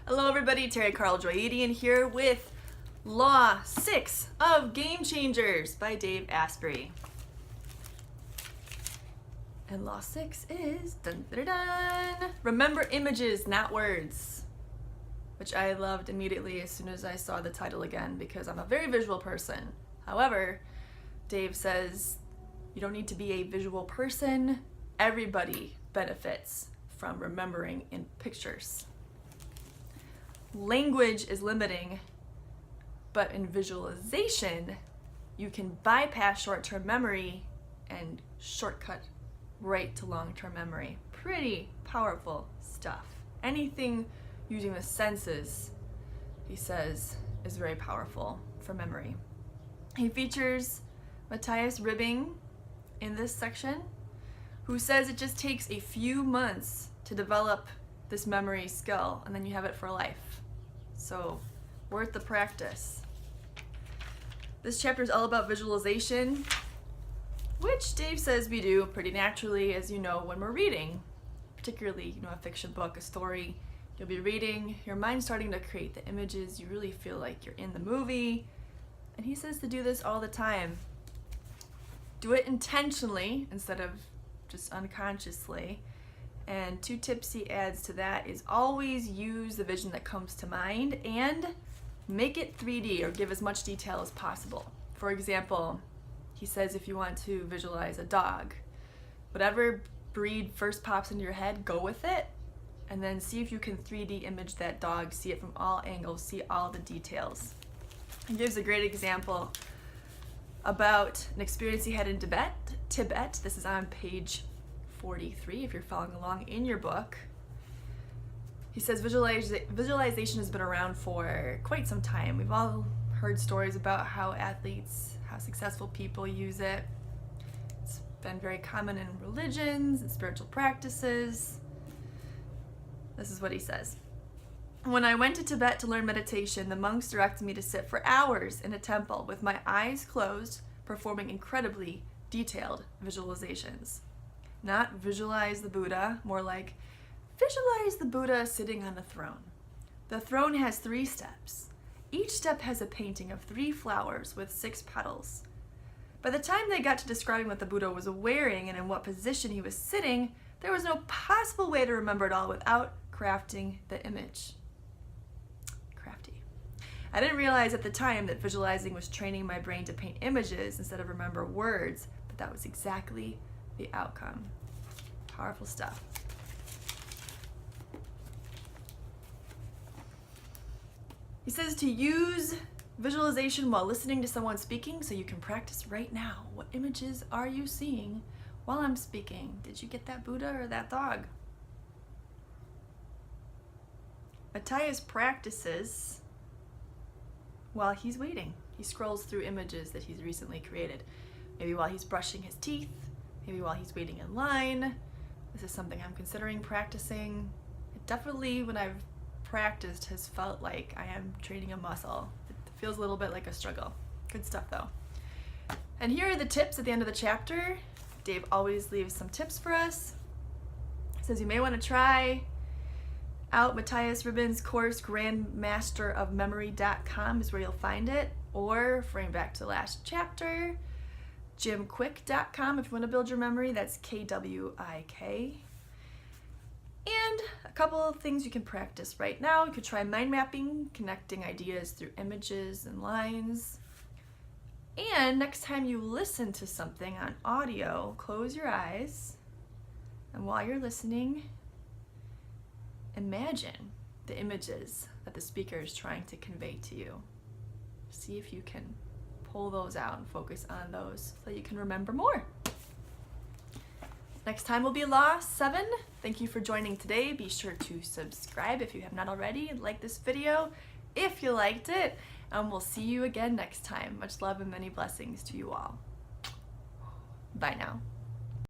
Hello everybody, Terry Carl Joyedian here with Law 6 of Game Changers by Dave Asprey. And Law 6 is dun, dun, dun, remember images, not words, which I loved immediately as soon as I saw the title again because I'm a very visual person. However, Dave says you don't need to be a visual person. Everybody benefits from remembering in pictures. Language is limiting, but in visualization, you can bypass short-term memory and shortcut right to long-term memory. Pretty powerful stuff. Anything using the senses, he says, is very powerful for memory. He features Matthias Ribbing in this section, who says it just takes a few months to develop this memory skill, and then you have it for life. So, worth the practice. This chapter is all about visualization, which Dave says we do pretty naturally, as you know, when we're reading. Particularly, a fiction book, a story. You'll be reading, your mind's starting to create the images, you really feel like you're in the movie. And he says to do this all the time. Do it intentionally instead of just unconsciously. And 2 tips he adds to that is always use the vision that comes to mind and make it 3D or give as much detail as possible. For example, he says if you want to visualize a dog, whatever breed first pops into your head, go with it, and then see if you can 3D image that dog, see it from all angles, see all the details. He gives a great example about an experience he had in Tibet. This is on page 43 if you're following along in your book. He says visualization has been around for quite some time. We've all heard stories about how athletes, how successful people use it. It's been very common in religions and spiritual practices. This is what he says. When I went to Tibet to learn meditation, the monks directed me to sit for hours in a temple with my eyes closed, performing incredibly detailed visualizations. Not visualize the Buddha, more like visualize the Buddha sitting on a throne. The throne has 3 steps. Each step has a painting of 3 flowers with 6 petals. By the time they got to describing what the Buddha was wearing and in what position he was sitting, there was no possible way to remember it all without crafting the image. Crafty. I didn't realize at the time that visualizing was training my brain to paint images instead of remember words, but that was exactly the outcome. Powerful stuff. He says to use visualization while listening to someone speaking so you can practice right now. What images are you seeing while I'm speaking? Did you get that Buddha or that dog? Matthias practices while he's waiting. He scrolls through images that he's recently created. Maybe while he's brushing his teeth, maybe while he's waiting in line. This is something I'm considering practicing. It definitely, when I've practiced, has felt like I am training a muscle. It feels a little bit like a struggle. Good stuff though. And here are the tips at the end of the chapter. Dave always leaves some tips for us. He says you may want to try out Matthias Ribbing's course, grandmasterofmemory.com is where you'll find it, or referring back to the last chapter, jimkwik.com if you want to build your memory. That's Kwik. And a couple of things you can practice right now. You could try mind mapping, connecting ideas through images and lines. And next time you listen to something on audio, close your eyes, and while you're listening, imagine the images that the speaker is trying to convey to you. See if you can pull those out and focus on those so you can remember more. Next time will be Law 7. Thank you for joining today. Be sure to subscribe if you have not already and like this video if you liked it. And we'll see you again next time. Much love and many blessings to you all. Bye now.